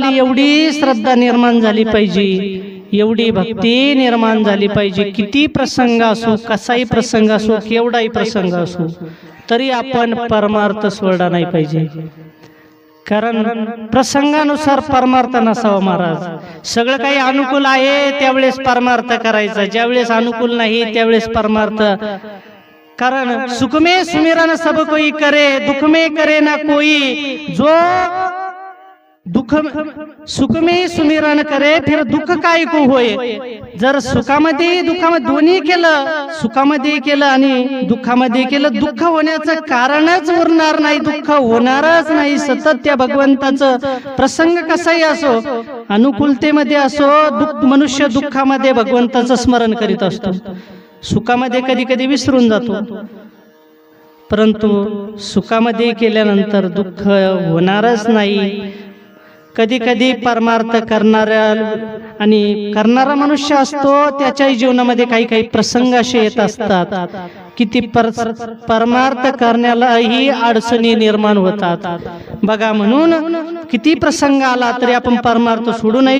आपली एवढी श्रद्धा निर्माण झाली पाहिजे, एवढी भक्ती निर्माण झाली पाहिजे, किती प्रसंग असो, कसाही प्रसंग असो, केवढाही प्रसंग असो, तरी आपण परमार्थ सोडला नाही पाहिजे. कारण प्रसंगानुसार परमार्थ नसावा महाराज. सगळं काही अनुकूल आहे त्यावेळेस परमार्थ करायचा, ज्यावेळेस अनुकूल नाही त्यावेळेस परमार्थ. कारण सुख में सुमिरन सब कोई करे, दुख में करे ना कोई. जो दुख सुख में सुमिरन करे फिर दुःख काय को होय. जर सुखामध्ये दुःखामध्ये दोन्ही केलं, सुखामध्ये केलं आणि दुःखामध्ये केलं, दुःख होण्याचं कारणच उरणार नाही, दुःख होणारच नाही. सतत त्या भगवंताचं प्रसंग कसाही असो, अनुकूलतेमध्ये असो, मनुष्य दुःखामध्ये भगवंताचं स्मरण करीत असतो. सुखामध्ये कधी कधी विसरून जातो, परंतु सुखामध्ये केल्यानंतर दुःख होणारच नाही. कधी कधी परमार्थ करणारा मनुष्य असतो, त्याच्याही जीवनामध्ये काही काही प्रसंग असे येत असतात की ती परमार्थ करण्यालाही अडचणी निर्माण होतात. बघा, म्हणून किती प्रसंग आला तरी आपण परमार्थ सोडू नये.